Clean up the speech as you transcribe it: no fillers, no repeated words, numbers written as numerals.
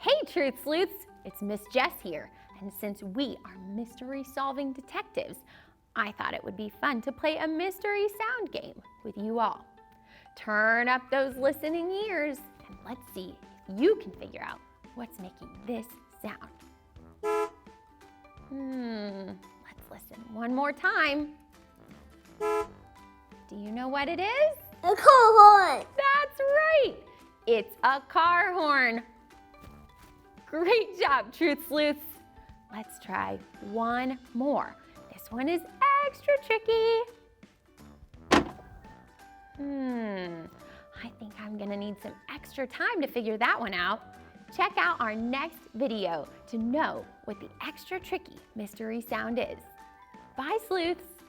Hey Truth Sleuths, it's Miss Jess here, and since we are mystery-solving detectives, I thought it would be fun to play a mystery sound game with you all. Turn up those listening ears and let's see if you can figure out what's making this sound. Let's listen one more time. Do you know what it is? A car horn. That's right! It's a car horn. Great job, Truth Sleuths. Let's try one more. This one is extra tricky. I think I'm gonna need some extra time to figure that one out. Check out our next video to know what the extra tricky mystery sound is. Bye, Sleuths.